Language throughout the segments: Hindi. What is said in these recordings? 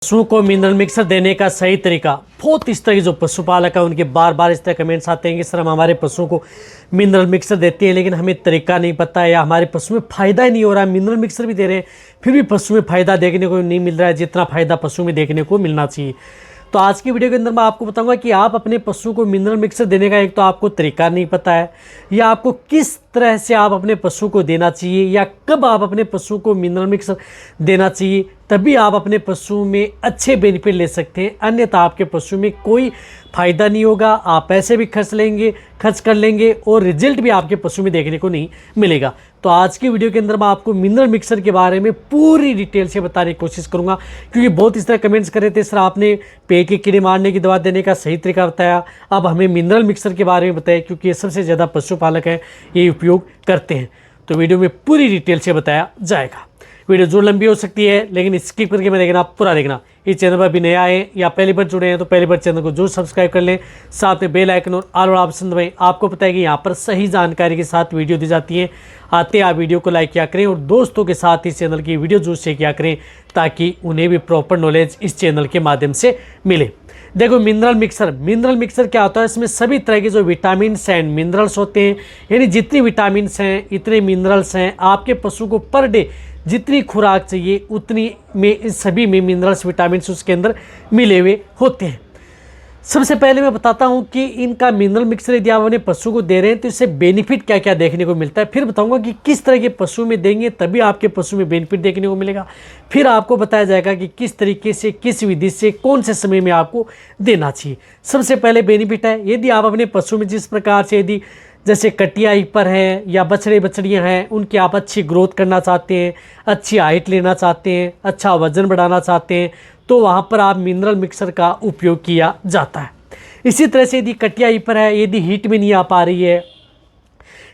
पशुओं को मिनरल मिक्सर देने का सही तरीका। बहुत इस तरह के जो पशुपालक है उनके बार बार इस तरह कमेंट्स आते हैं कि सर हम हमारे पशुओं को मिनरल मिक्सर देते हैं लेकिन हमें तरीका नहीं पता है या हमारे पशु में फ़ायदा ही नहीं हो रहा है। मिनरल मिक्सर भी दे रहे हैं फिर भी पशु में फ़ायदा देखने को नहीं मिल रहा है जितना फ़ायदा पशु में देखने को मिलना चाहिए। तो आज की वीडियो के अंदर मैं आपको बताऊंगा कि आप अपने पशु को मिनरल मिक्सर देने का एक तो आपको तरीका नहीं पता है या आपको किस तरह से आप अपने पशु को देना चाहिए या कब आप अपने पशु को मिनरल मिक्सर देना चाहिए, तभी आप अपने पशु में अच्छे बेनिफिट ले सकते हैं। अन्यथा आपके पशु में कोई फ़ायदा नहीं होगा, आप पैसे भी खर्च कर लेंगे और रिजल्ट भी आपके पशु में देखने को नहीं मिलेगा। तो आज की वीडियो के अंदर मैं आपको मिनरल मिक्सर के बारे में पूरी डिटेल से बताने की कोशिश करूंगा, क्योंकि बहुत इस तरह कमेंट्स कर रहे थे सर आपने पेट के कीड़े मारने की दवा देने का सही तरीका बताया, अब हमें मिनरल मिक्सर के बारे में बताया, क्योंकि ये सबसे ज़्यादा पशुपालक हैं ये उपयोग करते हैं। तो वीडियो में पूरी डिटेल से बताया जाएगा। वीडियो जो लंबी हो सकती है लेकिन स्किप करके मैं देखना, पूरा देखना। इस चैनल पर भी नए आए या पहली बार जुड़े हैं तो पहली बार चैनल को जरूर सब्सक्राइब कर लें, साथ में बेल आइकन और ऑल वाला ऑप्शन दबाएं। आपको पता है कि यहाँ पर सही जानकारी के साथ वीडियो दी जाती है। आते आप वीडियो को लाइक किया करें और दोस्तों के साथ इस चैनल की वीडियो जरूर शेयर किया करें ताकि उन्हें भी प्रॉपर नॉलेज इस चैनल के माध्यम से मिले। देखो मिनरल मिक्सर क्या होता है, इसमें सभी तरह के जो विटामिन्स एंड मिनरल्स होते हैं, यानी जितनी विटामिन्स हैं इतने मिनरल्स हैं। आपके पशु को पर डे जितनी खुराक चाहिए उतनी में सभी में मिनरल्स विटामिन्स उसके अंदर मिले हुए होते हैं। सबसे पहले मैं बताता हूं कि इनका मिनरल मिक्सर यदि आप अपने पशु को दे रहे हैं तो इससे बेनिफिट क्या क्या देखने को मिलता है। फिर बताऊंगा कि किस तरह के पशु में देंगे तभी आपके पशु में बेनिफिट देखने को मिलेगा। फिर आपको बताया जाएगा कि किस तरीके से, किस विधि से, कौन से समय में आपको देना चाहिए। सबसे पहले बेनिफिट है, यदि आप अपने पशु में जिस प्रकार से यदि जैसे कटिया ईपर हैं या बछड़े बछड़ियाँ हैं, उनकी आप अच्छी ग्रोथ करना चाहते हैं, अच्छी हाइट लेना चाहते हैं, अच्छा वजन बढ़ाना चाहते हैं, तो वहाँ पर आप मिनरल मिक्सर का उपयोग किया जाता है। इसी तरह से यदि कटिया ईपर है, यदि हीट में नहीं आ पा रही है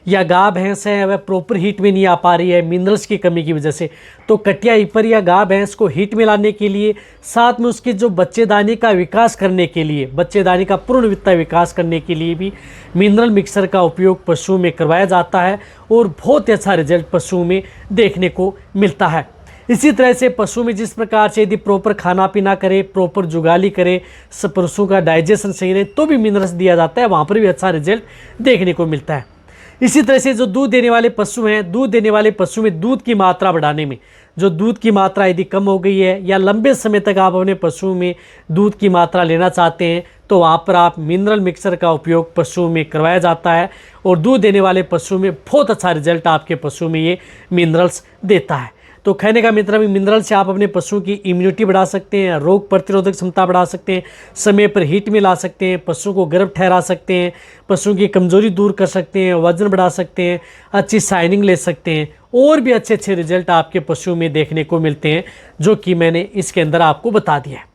या गाय भैंस है वह प्रॉपर हीट में नहीं आ पा रही है मिनरल्स की कमी की वजह से, तो कटिया ईपर या गाय भैंस को हीट में लाने के लिए, साथ में उसके जो बच्चेदानी का विकास करने के लिए, बच्चेदानी का पूर्ण विकास करने के लिए भी मिनरल मिक्सर का उपयोग पशु में करवाया जाता है और बहुत अच्छा रिजल्ट पशु में देखने को मिलता है। इसी तरह से पशु में जिस प्रकार से यदि प्रॉपर खाना पीना करे, प्रॉपर जुगाली करे, पशु का डाइजेशन सही रहे, तो भी मिनरल्स दिया जाता है, वहाँ पर भी अच्छा रिजल्ट देखने को मिलता है। इसी तरह से जो दूध देने वाले पशु हैं, दूध देने वाले पशु में दूध की मात्रा बढ़ाने में, जो दूध की मात्रा यदि कम हो गई है या लंबे समय तक आप अपने पशु में दूध की मात्रा लेना चाहते हैं, तो वहाँ पर आप मिनरल मिक्सर का उपयोग पशु में करवाया जाता है और दूध देने वाले पशु में बहुत अच्छा रिजल्ट आपके पशु में ये मिनरल्स देता है। तो कहने का मतलब मिनरल से आप अपने पशु की इम्यूनिटी बढ़ा सकते हैं, रोग प्रतिरोधक क्षमता बढ़ा सकते हैं, समय पर हीट में ला सकते हैं, पशु को गर्भ ठहरा सकते हैं, पशु की कमजोरी दूर कर सकते हैं, वजन बढ़ा सकते हैं, अच्छी शाइनिंग ले सकते हैं और भी अच्छे अच्छे रिजल्ट आपके पशु में देखने को मिलते हैं, जो कि मैंने इसके अंदर आपको बता दिया है।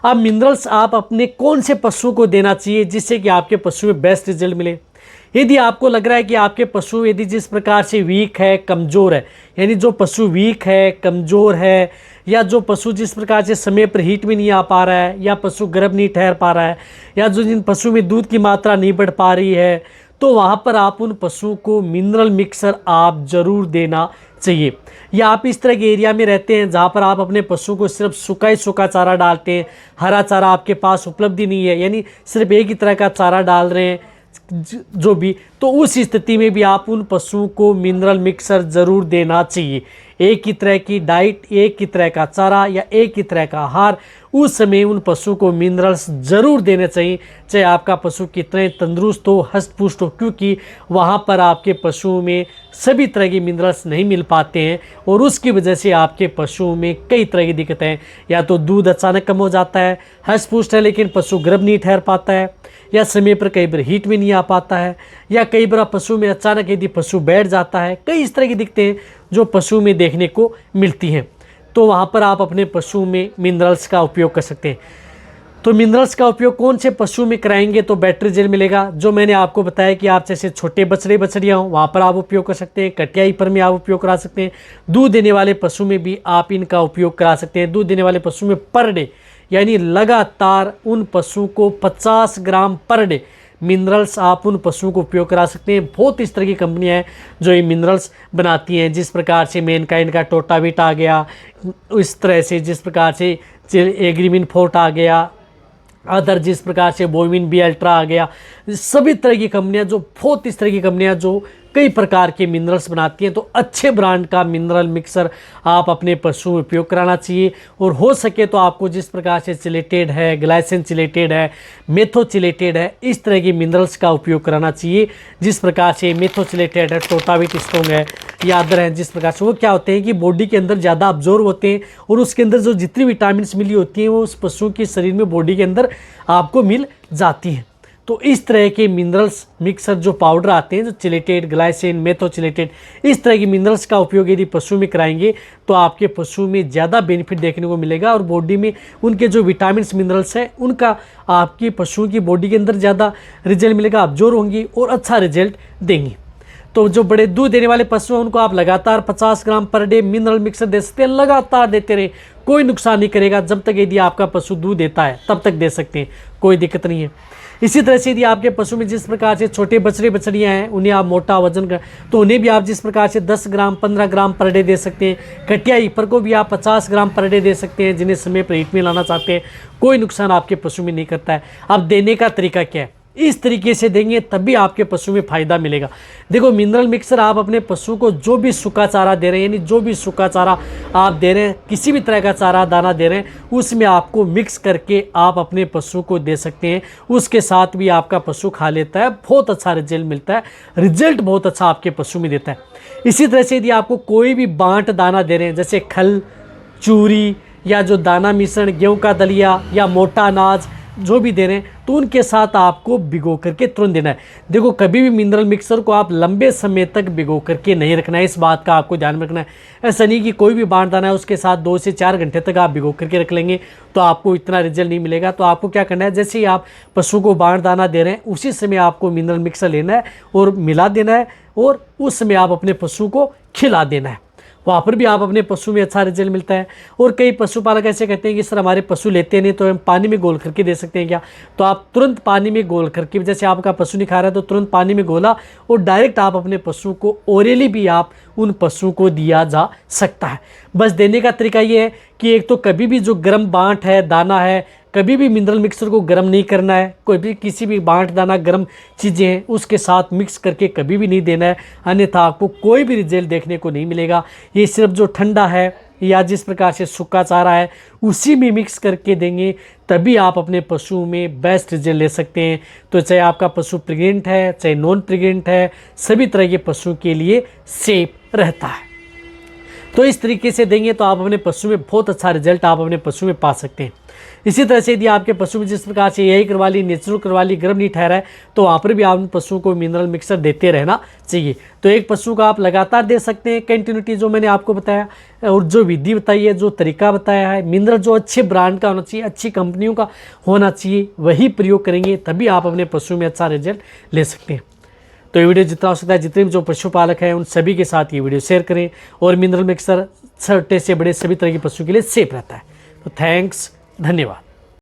अब मिनरल्स आप अपने कौन से पशु को देना चाहिए जिससे कि आपके पशु में बेस्ट रिजल्ट मिले। यदि आपको लग रहा है कि आपके पशु यदि जिस प्रकार से वीक है, कमज़ोर है, यानी जो पशु वीक है, कमज़ोर है, या जो पशु जिस प्रकार से समय पर हीट में नहीं आ पा रहा है, या पशु गर्भ नहीं ठहर पा रहा है, या जो जिन पशु में दूध की मात्रा नहीं बढ़ पा रही है, तो वहाँ पर आप उन पशुओं को मिनरल मिक्सर आप ज़रूर देना चाहिए। या आप इस तरह के एरिया में रहते हैं जहाँ पर आप अपने पशु को सिर्फ सूखा ही सूखा चारा डालते हैं, हरा चारा आपके पास उपलब्ध ही नहीं है, यानी सिर्फ एक ही तरह का चारा डाल रहे हैं जो भी, तो उस स्थिति में भी आप उन पशुओं को मिनरल मिक्सर ज़रूर देना चाहिए। एक ही तरह की डाइट, एक ही तरह का चारा या एक ही तरह का आहार, उस समय उन पशु को मिनरल्स ज़रूर देने चाहिए, चाहे आपका पशु कितने तंदुरुस्त हो, हष्ट पुष्ट हो, क्योंकि वहाँ पर आपके पशुओं में सभी तरह के मिनरल्स नहीं मिल पाते हैं और उसकी वजह से आपके पशुओं में कई तरह की दिक्कतें हैं। या तो दूध अचानक कम हो जाता है, हष्ट पुष्ट है लेकिन पशु गर्भ नहीं ठहर पाता है, या समय पर कई बार हीट में नहीं आ पाता है, या कई बार पशु में अचानक यदि पशु बैठ जाता है, कई इस तरह की दिक्कतें जो पशु में देखने को मिलती हैं। तो वहाँ पर आप अपने पशु में मिनरल्स का उपयोग कर सकते हैं। तो मिनरल्स का उपयोग कौन से पशु में कराएंगे तो बेटर रिजल्ट मिलेगा, जो मैंने आपको बताया कि आप जैसे छोटे बछड़े बछड़ियाँ हों वहाँ पर आप उपयोग कर सकते हैं, कटिया ईपर में आप उपयोग करा सकते हैं, दूध देने वाले पशु में भी आप इनका उपयोग करा सकते हैं। दूध देने वाले पशु में पर डे, यानी लगातार उन पशु को 50 ग्राम पर डे मिनरल्स आप उन पशुओं को उपयोग करा सकते हैं। बहुत इस तरह की कंपनियां हैं जो ये मिनरल्स बनाती हैं, जिस प्रकार से मेनकाइंड का टोटाविट आ गया, इस तरह से जिस प्रकार से एग्रीमिन फोर्ट आ गया, अदर जिस प्रकार से बोविन बी अल्ट्रा आ गया, सभी तरह की कंपनियां जो बहुत इस तरह की कंपनियां जो कई प्रकार के मिनरल्स बनाती हैं, तो अच्छे ब्रांड का मिनरल मिक्सर आप अपने पशु में उपयोग कराना चाहिए। और हो सके तो आपको जिस प्रकार से चिलेटेड है, ग्लाइसिन चिलेटेड है, मेथोचिलेटेड है, इस तरह की मिनरल्स का उपयोग कराना चाहिए। जिस प्रकार से मेथोचिलेटेड है, टोटाविट स्ट्रॉन्ग है या अदर हैं, जिस प्रकार से वो क्या होते हैं कि बॉडी के अंदर ज़्यादा अब्जॉर्व होते हैं और उसके अंदर जो जितनी विटामिन मिली होती हैं वो उस पशु के शरीर में बॉडी के अंदर आपको मिल जाती हैं। तो इस तरह के मिनरल्स मिक्सर जो पाउडर आते हैं, जो चिलेटेड, ग्लाइसिन, मेथोचिलेटेड, इस तरह की मिनरल्स का उपयोग यदि पशु में कराएंगे तो आपके पशु में ज़्यादा बेनिफिट देखने को मिलेगा और बॉडी में उनके जो विटामिन मिनरल्स हैं उनका आपकी पशु की बॉडी के अंदर ज़्यादा रिजल्ट मिलेगा, अब्जॉर्व होंगी और अच्छा रिजल्ट देंगी। तो जो बड़े दूध देने वाले पशु हैं उनको आप लगातार 50 ग्राम पर डे मिनरल मिक्सर दे सकते हैं, लगातार देते रहे, कोई नुकसान नहीं करेगा। जब तक यदि आपका पशु दूध देता है तब तक दे सकते हैं, कोई दिक्कत नहीं है। इसी तरह से यदि आपके पशु में जिस प्रकार से छोटे बछड़े बछड़ियाँ हैं उन्हें आप मोटा वजन कर, तो उन्हें भी आप जिस प्रकार से 10 ग्राम 15 ग्राम पर डे दे सकते हैं। कटिया ईपर को भी आप 50 ग्राम पर डे दे सकते हैं, जिन्हें समय पर हीट में लाना चाहते हैं, कोई नुकसान आपके पशु में नहीं करता है। अब देने का तरीका क्या है, इस तरीके से देंगे तभी आपके पशु में फ़ायदा मिलेगा। देखो मिनरल मिक्सर आप अपने पशु को जो भी सूखा चारा दे रहे हैं, यानी जो भी सूखा चारा आप दे रहे हैं, किसी भी तरह का चारा दाना दे रहे हैं, उसमें आपको मिक्स करके आप अपने पशु को दे सकते हैं। उसके साथ भी आपका पशु खा लेता है, बहुत अच्छा रिजल्ट मिलता है, रिजल्ट बहुत अच्छा आपके पशु में देता है। इसी तरह से यदि आपको कोई भी बांट दाना दे रहे हैं, जैसे खल, चूरी या जो दाना मिश्रण, गेहूँ का दलिया या मोटा अनाज जो भी दे रहे हैं, तो उनके साथ आपको भिगो करके तुरंत देना है। देखो कभी भी मिनरल मिक्सर को आप लंबे समय तक भिगो करके नहीं रखना है, इस बात का आपको ध्यान रखना है। ऐसा नहीं कि कोई भी बांट दाना है उसके साथ 2 से 4 घंटे तक आप भिगो करके रख लेंगे तो आपको इतना रिजल्ट नहीं मिलेगा। तो आपको क्या करना है, जैसे ही आप पशु को बांट दाना दे रहे हैं उसी समय आपको मिनरल मिक्सर लेना है और मिला देना है और उस समय आप अपने पशु को खिला देना है। वहाँ पर भी आप अपने पशु में अच्छा रिजल्ट मिलता है। और कई पशुपालक ऐसे कहते हैं कि सर हमारे पशु लेते नहीं तो हम पानी में घोल करके दे सकते हैं क्या, तो आप तुरंत पानी में घोल करके, जैसे आपका पशु नहीं खा रहा है तो तुरंत पानी में घोला और डायरेक्ट आप अपने पशु को ओरली भी आप उन पशु को दिया जा सकता है। बस देने का तरीका ये है कि एक तो कभी भी जो गर्म बांट है, दाना है, कभी भी मिनरल मिक्सर को गर्म नहीं करना है। कोई भी किसी भी बांट दाना गर्म चीज़ें हैं उसके साथ मिक्स करके कभी भी नहीं देना है, अन्यथा आपको कोई भी रिजल्ट देखने को नहीं मिलेगा। ये सिर्फ जो ठंडा है या जिस प्रकार से सूखा चारा है उसी में मिक्स करके देंगे तभी आप अपने पशु में बेस्ट रिजल्ट ले सकते हैं। तो चाहे आपका पशु प्रेग्नेंट है चाहे नॉन प्रेग्नेंट है, सभी तरह के पशु के लिए सेफ रहता है। तो इस तरीके से देंगे तो आप अपने पशु में बहुत अच्छा रिजल्ट आप अपने पशु में पा सकते हैं। इसी तरह से यदि आपके पशु में जिस प्रकार से यही करवा ली, नेचुरल करवा ली, गर्म नहीं ठहरा है, तो वहाँ पर भी आप पशु को मिनरल मिक्सर देते रहना चाहिए। तो एक पशु का आप लगातार दे सकते हैं, कंटिन्यूटी जो मैंने आपको बताया और जो विधि बताई है, जो तरीका बताया है, मिनरल जो अच्छे ब्रांड का होना चाहिए, अच्छी कंपनियों का होना चाहिए, वही प्रयोग करेंगे तभी आप अपने पशु में अच्छा रिजल्ट ले सकते हैं। तो ये वीडियो जितना हो सकता है जितने भी जो पशुपालक हैं उन सभी के साथ ये वीडियो शेयर करें। और मिनरल मिक्सर छोटे से बड़े सभी तरह के पशु के लिए सेफ रहता है। तो थैंक्स, धन्यवाद।